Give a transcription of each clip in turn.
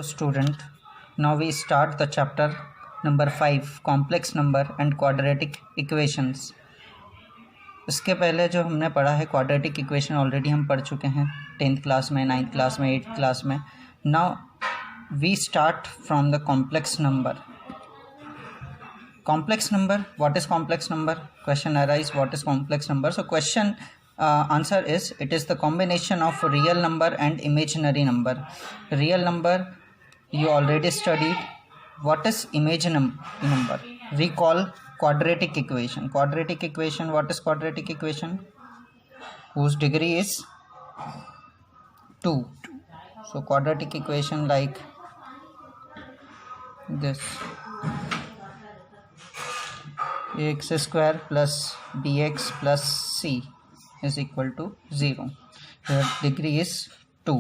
student, now we start the chapter number 5 complex number and quadratic equations. इसके पहले जो हमने पढ़ा है क्वाड्रेटिक इक्वेशन ऑलरेडी हम पढ़ चुके हैं 10th क्लास में, 9th क्लास में, 8th क्लास में. Now we start from the complex number. Complex number, what is complex number? Question arise, what is complex number? So question answer is, it is the combination of real number and imaginary number. Real number you already studied. What is imaginary number? Recall quadratic equation. Quadratic equation, what is quadratic equation? Whose degree is 2. So quadratic equation like this: ax square plus bx plus c is equal to 0. Here degree is 2.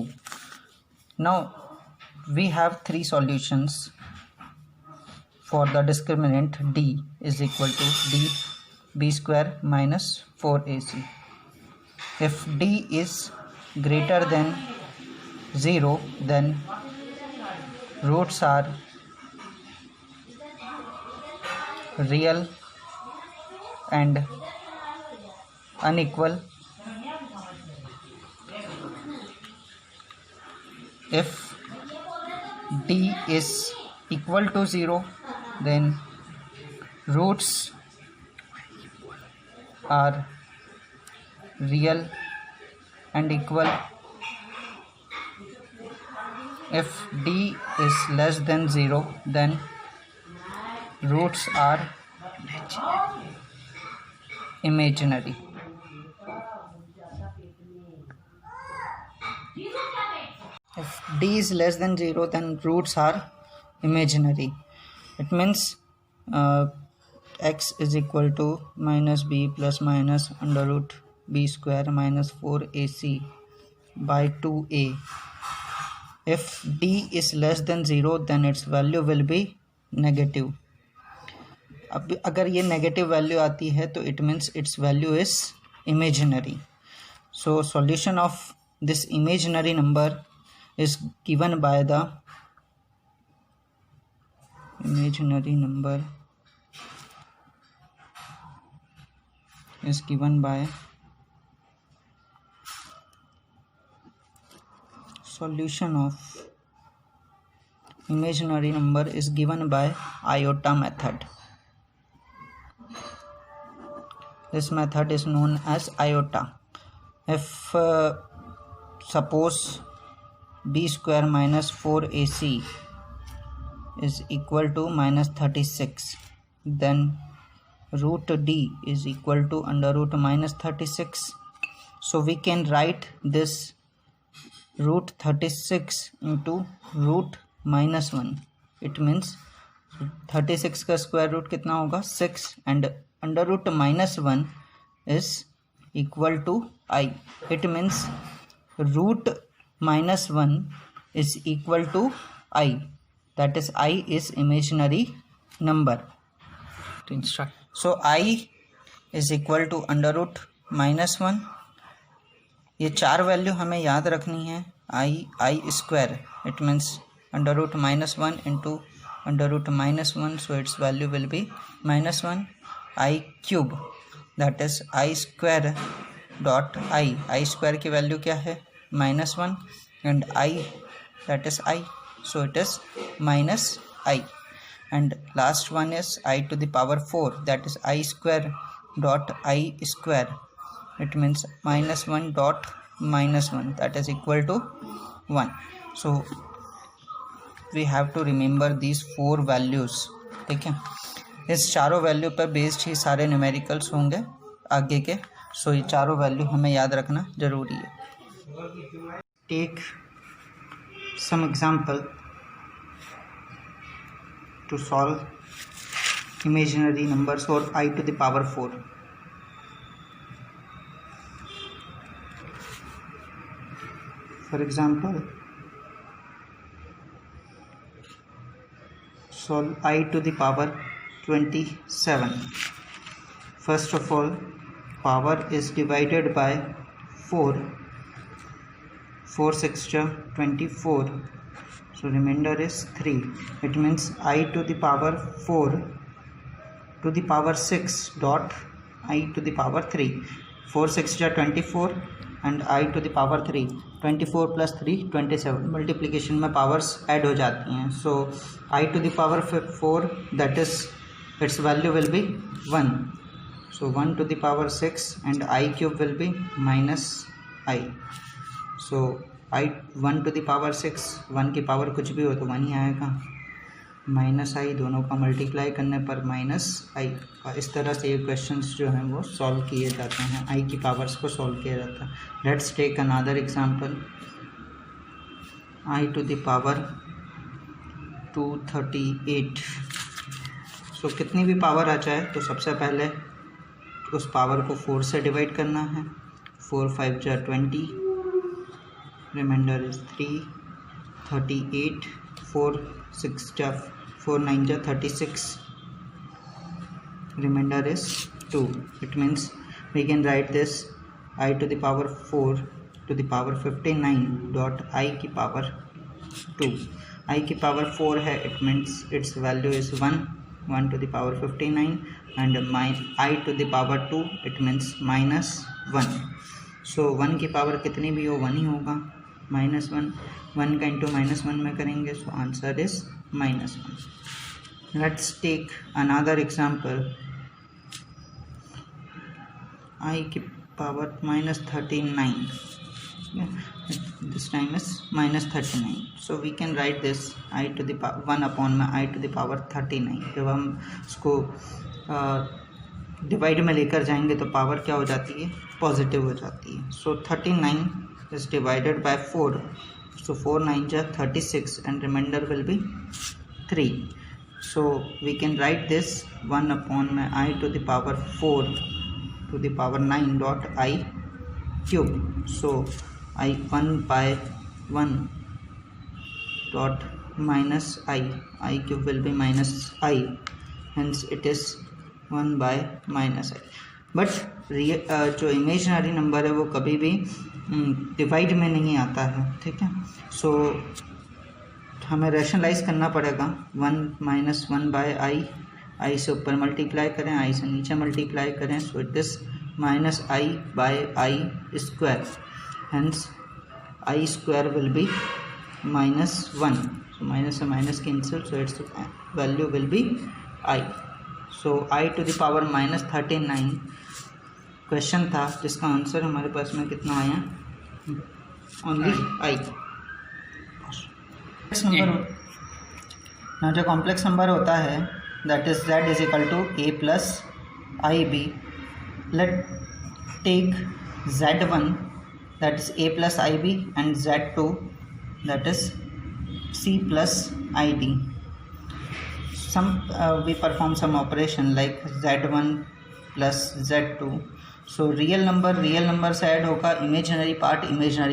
Now we have three solutions for the discriminant d is equal to d b square minus 4ac. If d is greater than 0, then roots are real and unequal. If d is equal to 0, then roots are real and equal. If d is less than 0, then roots are imaginary. If d is less than 0, then roots are imaginary. It means x is equal to minus b plus minus under root b square minus 4ac by 2a. If d is less than 0, then its value will be negative. अब अगर ये negative value आती है तो it means it's value is imaginary. So solution of this imaginary number is given by the imaginary number is given by solution of imaginary number is given by iota method. This method is known as iota. If suppose b square minus 4ac is equal to minus 36, then root d is equal to under root minus 36. So we can write this root 36 into root minus 1. It means 36 का square root कितना होगा 6 and under root minus 1 is equal to I. It means root minus 1 is equal to I. That is I is imaginary number. So I is equal to under root minus 1. ये चार value हमें याद रखनी है. I square, it means under root minus 1 into under root minus 1, so its value will be minus 1. I cube, that is I square dot I square की value क्या है minus 1 and I, that is I, so it is minus I. And last one is I to the power 4, that is I square dot I square, it means minus 1 dot minus 1, that is equal to 1. So we have to remember these 4 values. ठीक है, इस चारों value पर based ही सारे numericals होंगे आगे के. सो ये चारों वैल्यू हमें याद रखना ज़रूरी है. Take some example to solve imaginary numbers or I to the power 4. For example, solve I to the power 27. First of all, power is divided by 4. 4 6 24. so remainder is 3. It means I to the power 4 to the power 6 dot I to the power 3. 4 6 जा 24 and I to the power 3. 24 plus 3 27. Multiplication में powers add हो जाती हैं. So I to the power 4, that is its value will be 1. So 1 to the power 6 and I cube will be minus I. So I 1 to the power 6, 1 की power कुछ भी हो तो 1 ही आएगा. माइनस आई दोनों का मल्टीप्लाई करने पर माइनस आई. इस तरह से ये क्वेश्चंस जो हैं वो सॉल्व किए जाते हैं. आई की पावर्स को सॉल्व किया जाता है. Let's take another example. I to the power 238. So कितनी भी पावर आ जाए तो सबसे पहले उस पावर को 4 से डिवाइड करना है. 4 5 जा 20, रिमाइंडर इज 3. 38 4 6 जा 4 9 जा 36, remainder is 2. It means we can write this I to the power 4 to the power 59 dot I की power 2. I की power 4 है, it means its value is 1. 1 to the power 59 and I to the power 2, it means minus 1. So 1 की power कितनी भी हो 1 ही होगा. Minus 1 का into minus 1 में करेंगे. So answer is minus 1. Let's take another example. I की power minus 39. This time is minus 39. So we can write this I to the 1 upon में आई टू द पावर 39. जब हम इसको divide में लेकर जाएंगे तो पावर क्या हो जाती है, पॉजिटिव हो जाती है. सो 39 is divided by 4. So 4 9 ja 36 and remainder will be 3. So we can write this 1 upon my I to the power 4 to the power 9 dot I cube. So I 1 by 1 dot minus I cube will be minus I, hence it is 1 by minus I. But जो imaginary number है वो कभी भी divide में नहीं आता है. ठीक है. सो हमें रैशनलाइज करना पड़ेगा. 1 माइनस 1 बाय आई से ऊपर मल्टीप्लाई करें, आई से नीचे मल्टीप्लाई करें. So it is minus I by I square, hence I square will be minus 1. So minus से minus cancel, so its value will be I. So I to the power minus 39 question था जिसका answer हमारे पास में कितना आया, only I. ना जो complex number होता है that is z is equal to a plus i b. Let take z1 that is a plus i b and z2 that is c plus i d. We perform some operation like z1 plus z2. So real number से add होगा, imaginary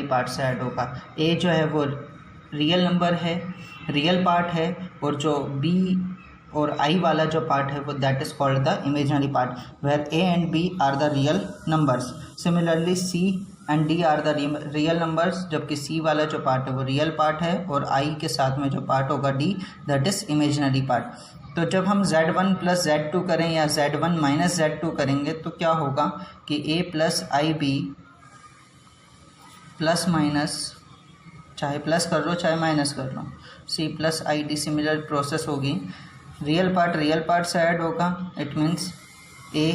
part से add होगा. A जो है वो real number है, real part है, और जो बी और आई वाला जो पार्ट है वो that is called the imaginary part, where a and b are the real numbers. Similarly c and d are the real numbers, जबकि सी वाला जो पार्ट है वो रियल पार्ट है, और आई के साथ में जो पार्ट होगा D that is imaginary part. तो जब हम z1 प्लस z2 करें या z1 माइनस z2 करेंगे तो क्या होगा कि a plus i b plus minus, चाहे प्लस कर लो चाहे माइनस कर लो, c plus i d similar process होगी. रियल पार्ट से ऐड होगा, it means a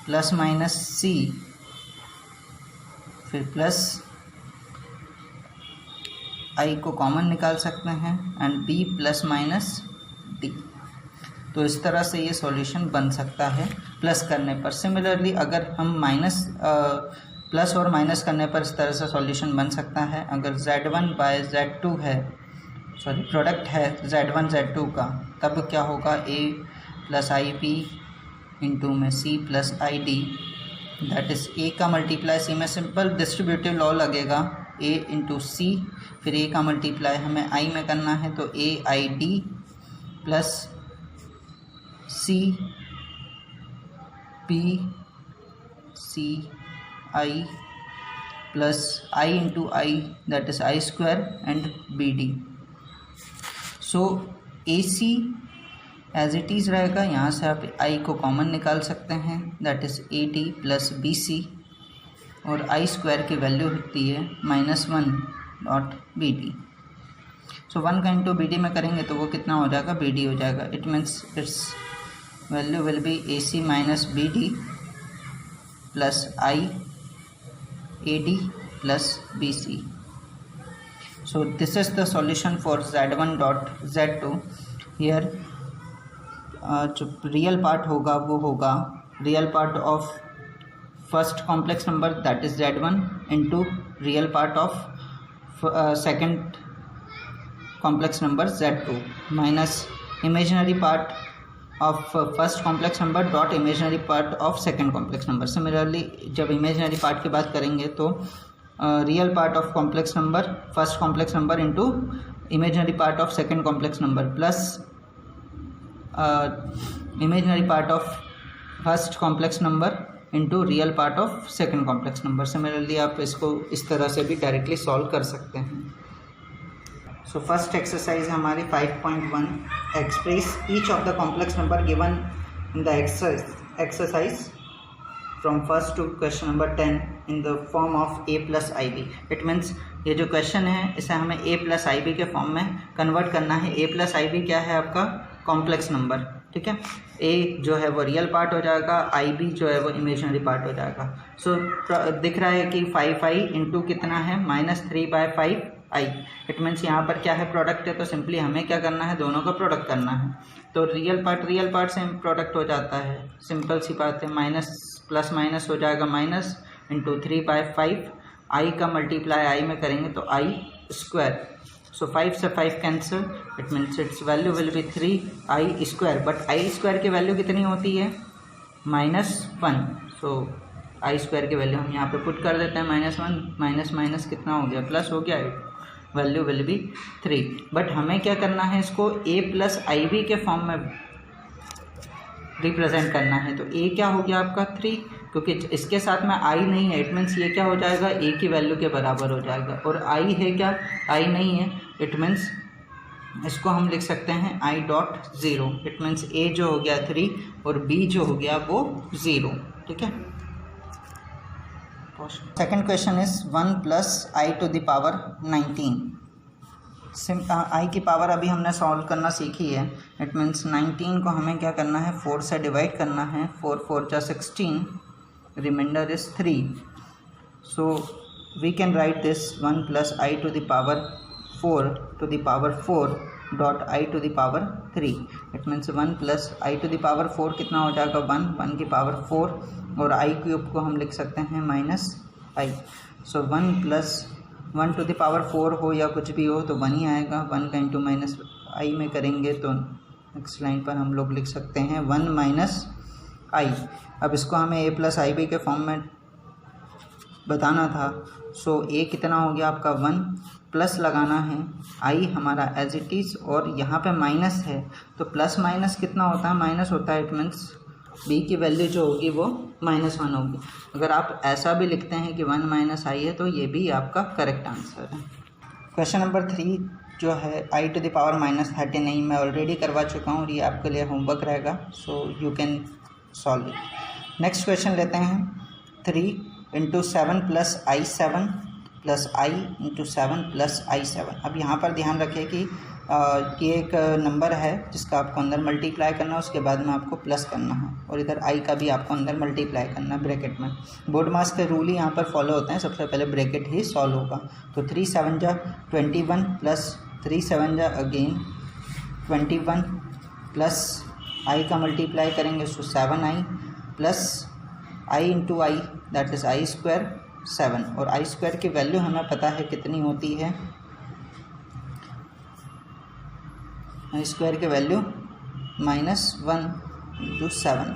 plus minus c, फिर प्लस i को कॉमन निकाल सकते हैं and b plus minus d. तो इस तरह से ये सॉल्यूशन बन सकता है प्लस करने पर. सिमिलरली अगर हम प्लस और माइनस करने पर इस तरह से सॉल्यूशन बन सकता है. अगर z1 बाय z2 है, सॉरी प्रोडक्ट है z1 z2 का, तब क्या होगा a plus i b into में c plus i d, that is a का मल्टीप्लाई c में सिंपल डिस्ट्रीब्यूटिव लॉ लगेगा, a इंटू सी, फिर a का मल्टीप्लाई हमें i में करना है तो a i d plus c p c i plus i into i that is i square and b d. So AC as it is रहेगा, यहाँ से आप I को कॉमन निकाल सकते हैं, that is AD plus BC, और I square की वैल्यू होती है -1.BD। सो 1 का इंटू BD में करेंगे तो वो कितना हो जाएगा, BD हो जाएगा। It means it's value will B AC minus BD plus I AD plus BC। So this is the solution for Z1 dot Z2। Here जो रियल पार्ट होगा वो होगा real part of first complex number that is Z1 into real part of second complex number Z2 minus imaginary part of first complex number dot imaginary part of second complex number. Similarly जब imaginary part की बात करेंगे तो real part of complex number first complex number into imaginary part of second complex number plus imaginary part of first complex number into real part of second complex number. Similarly आप इसको इस तरह से भी डायरेक्टली सॉल्व कर सकते हैं। So first exercise हमारी 5.1, express each of the complex number given in the exercise from first to question number 10 in the form of a plus IB। It means ये जो क्वेश्चन है इसे हमें a प्लस IB के फॉर्म में convert करना है। a प्लस IB क्या है, आपका कॉम्प्लेक्स नंबर, ठीक है। a जो है वो रियल पार्ट हो जाएगा, IB जो है वो इमेजिनरी पार्ट हो जाएगा। सो दिख रहा है कि 5i इंटू कितना है -3/5i। इट मीन्स यहाँ पर क्या है, प्रोडक्ट है, तो सिंपली हमें क्या करना है, दोनों का प्रोडक्ट करना है। तो रियल पार्ट से प्रोडक्ट हो जाता है, सिंपल सी बात है, माइनस प्लस माइनस हो जाएगा माइनस इंटू 3/5, i का मल्टीप्लाई i में करेंगे तो i स्क्वायर। सो 5 से 5 cancel, it means it's value will B 3i square. But i square की वैल्यू कितनी होती है, -1। सो i स्क्वायर की वैल्यू हम यहाँ पे पुट कर देते हैं -1, माइनस माइनस कितना हो गया, प्लस हो गया, वैल्यू विल बी 3। बट हमें क्या करना है, इसको a प्लस IB के फॉर्म में रिप्रेजेंट करना है। तो a क्या हो गया आपका 3, क्योंकि इसके साथ में i नहीं है, इट मीन्स ये क्या हो जाएगा, a की वैल्यू के बराबर हो जाएगा। और i है क्या, i नहीं है, इट मीन्स इसको हम लिख सकते हैं i.0। इट मीन्स a जो हो गया 3 और b जो हो गया वो 0, ठीक है। Second question is 1 plus i to the power 19। i की पावर अभी हमने सॉल्व करना सीखी है। इट मीन्स 19 को हमें क्या करना है, 4 से डिवाइड करना है। 4 4 जा 16, remainder is 3। So we can write this 1 plus i to the power 4 to the power 4 dot i to the power 3। It means 1 plus i to the power 4 कितना हो जाएगा, 1 की पावर 4, और i क्यूब को हम लिख सकते हैं -i। So 1 plus 1 to the power 4 हो या कुछ भी हो तो 1 ही आएगा। 1 का इंटू -i में करेंगे तो नेक्स्ट लाइन पर हम लोग लिख सकते हैं 1 माइनस i। अब इसको हमें a प्लस IB के फॉर्म में बताना था। सो a कितना हो गया आपका 1, प्लस लगाना है, i हमारा एज इट इज़, और यहाँ पे माइनस है तो प्लस माइनस कितना होता है, माइनस होता है। इट मीन्स b की वैल्यू जो होगी वो -1 होगी। अगर आप ऐसा भी लिखते हैं कि 1 माइनस i है तो ये भी आपका करेक्ट आंसर है। क्वेश्चन नंबर 3 जो है i टू द पावर -39, मैं ऑलरेडी करवा चुका हूँ, ये आपके लिए होमवर्क रहेगा, so you can solve it. Next question लेते हैं 3 into 7 plus i7 plus i into 7 plus i7। अब यहाँ पर ध्यान रखें कि ये एक नंबर है जिसका आपको अंदर मल्टीप्लाई करना है, उसके बाद में आपको प्लस करना है, और इधर i का भी आपको अंदर मल्टीप्लाई करना है ब्रैकेट में। बोर्ड मास के रूल ही यहाँ पर फॉलो होते हैं, सबसे पहले ब्रैकेट ही सॉल्व होगा। तो 3 7 जा 21 प्लस 3 7 जा अगेन 21 प्लस i का मल्टीप्लाई करेंगे सो 7i plus i into i that is i square 7, और i स्क्वायर की वैल्यू हमें पता है कितनी होती है, i स्क्वायर की वैल्यू -1 इंटू 7,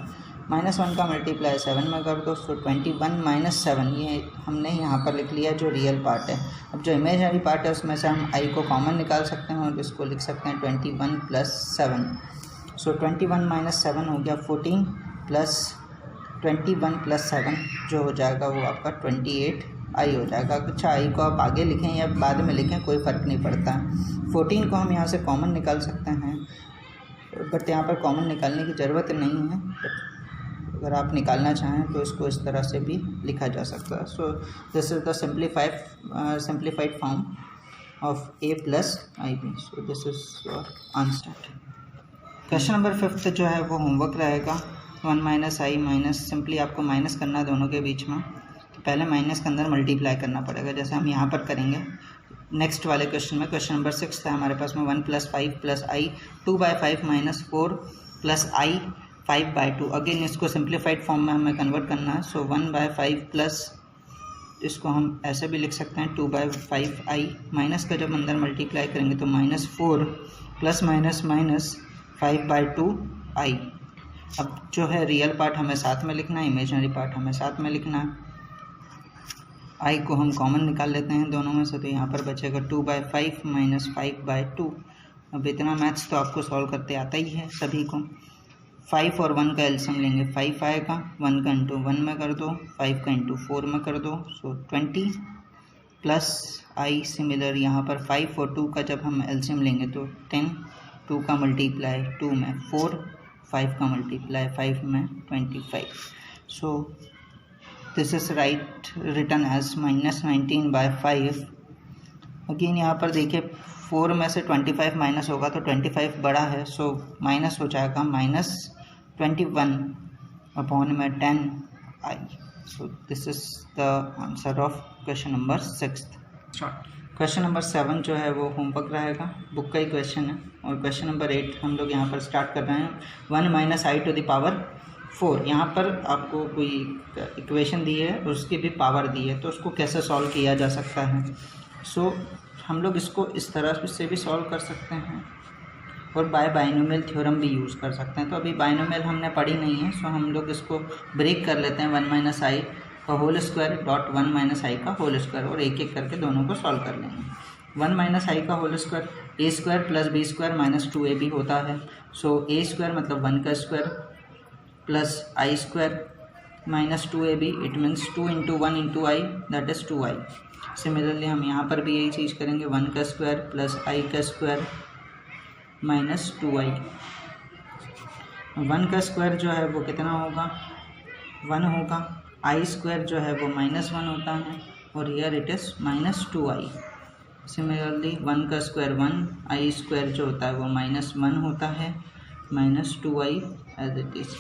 -1 का मल्टीप्लाई 7 में कर दो, सो 21 माइनस 7, ये हमने यहाँ पर लिख लिया जो रियल पार्ट है। अब जो इमेजिनरी पार्ट है उसमें से हम i को कॉमन निकाल सकते हैं और इसको लिख सकते हैं 21 प्लस 7। सो 21 माइनस 7 हो गया 14 प्लस 21 प्लस 7 जो हो जाएगा वो आपका 28 आई हो जाएगा। अच्छा, आई को आप आगे लिखें या बाद में लिखें कोई फ़र्क नहीं पड़ता। 14 को हम यहाँ से कॉमन निकाल सकते हैं, बट यहाँ पर कॉमन निकालने की ज़रूरत नहीं है। अगर आप निकालना चाहें तो इसको इस तरह से भी लिखा जा सकता है। So this is the simplified form of a plus i b. So this is your answer. Question number 5 जो है वो होमवर्क रहेगा। 1 माइनस आई माइनस, सिंपली आपको माइनस करना है दोनों के बीच में, तो पहले माइनस के अंदर मल्टीप्लाई करना पड़ेगा, जैसे हम यहाँ पर करेंगे नेक्स्ट वाले क्वेश्चन में। क्वेश्चन नंबर 6 था हमारे पास में 1 + 5 + आई 2/5 - 4 + आई 5/2। अगेन इसको सिंप्लीफाइड फॉर्म में हमें कन्वर्ट करना है। सो 1/5 प्लस, इसको हम ऐसे भी लिख सकते हैं 2/5 आई, माइनस का जब अंदर मल्टीप्लाई करेंगे तो -4 प्लस माइनस माइनस 5/2 आई। अब जो है रियल पार्ट हमें साथ में लिखना है, इमेजिनरी पार्ट हमें साथ में लिखना है। आई को हम कॉमन निकाल लेते हैं दोनों में से, तो यहाँ पर बचेगा 2/5 - 5/2। अब इतना मैथ्स तो आपको सॉल्व करते आता ही है सभी को। 5 और 1 का एलसीएम लेंगे, 5 आएगा, 1 का इंटू 1 में कर दो, 5 का इंटू 4 में कर दो, सो 20 प्लस आई। सिमिलर यहाँ पर 5 और 2 का जब हम एलसीएम लेंगे तो 10, 2 का मल्टीप्लाई 2 में 4, 5 का मल्टीप्लाई 5 में 25। So this is right written as -19/5। Again यहाँ पर देखिए 4 में से 25 माइनस होगा तो 25 बड़ा है, सो माइनस हो जाएगा -21/10 I. So this is the answer of question number 6। Question number 7 जो है वो होमवर्क रहेगा, बुक का ही क्वेश्चन है। और क्वेश्चन नंबर 8 हम लोग यहाँ पर स्टार्ट कर रहे हैं। 1 - आई टू द पावर 4। यहाँ पर आपको कोई इक्वेशन दी है, उसकी भी पावर दी है, तो उसको कैसे सॉल्व किया जा सकता है। सो हम लोग इसको इस तरह से भी सॉल्व कर सकते हैं और बाइनोमियल थ्योरम भी यूज़ कर सकते हैं। तो अभी बाइनोमियल हमने पढ़ी नहीं है, सो हम लोग इसको ब्रेक कर लेते हैं। 1 - आई का होल स्क्वायर डॉट 1 - आई का होल स्क्वायर, और एक एक करके दोनों को सॉल्व कर लेंगे। 1 - आई का whole square a² + b² - 2ab होता है। सो a² मतलब 1 का square plus i² - 2ab, it means 2 × 1 × i, that is 2i। Similarly हम यहाँ पर भी यही चीज़ करेंगे, 1 का स्क्वायर प्लस i का स्क्वायर माइनस 2i। 1 का स्क्वायर जो है वो कितना होगा, 1 होगा। i² जो है वो -1 होता है, और here it is -2i। Similarly 1 का स्क्वायर 1, i² जो होता है वो -1 होता है, -2i एज इट इज़।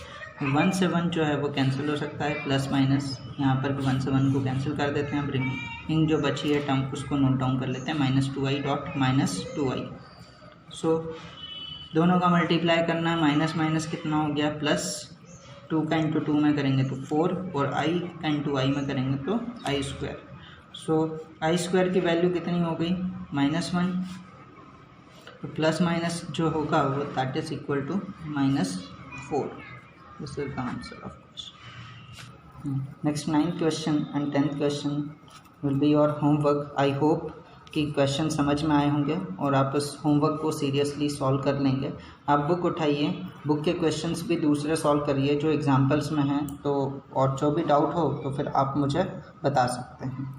1 से 1 जो है वो कैंसिल हो सकता है, प्लस माइनस यहाँ पर भी 1 से 1 को कैंसिल कर देते हैं। रिमेनिंग जो बची है टर्म उसको नोट डाउन कर लेते हैं, -2i डॉट -2i। सो दोनों का मल्टीप्लाई करना है, माइनस माइनस कितना हो गया प्लस, 2 का इंटू 2 में करेंगे तो 4, और i का इंटू i में करेंगे तो i²। सो i² की वैल्यू कितनी हो गई, -1, तो प्लस माइनस जो होगा वो that is equal to -4। This is the answer of question. Next 9th question and 10th question will be your homework. I hope कि क्वेश्चन समझ में आए होंगे और आप इस होमवर्क को सीरियसली सॉल्व कर लेंगे। आप बुक उठाइए, बुक के क्वेश्चंस भी दूसरे सॉल्व करिए जो एग्जाम्पल्स में हैं, तो और जो भी डाउट हो तो फिर आप मुझे बता सकते हैं।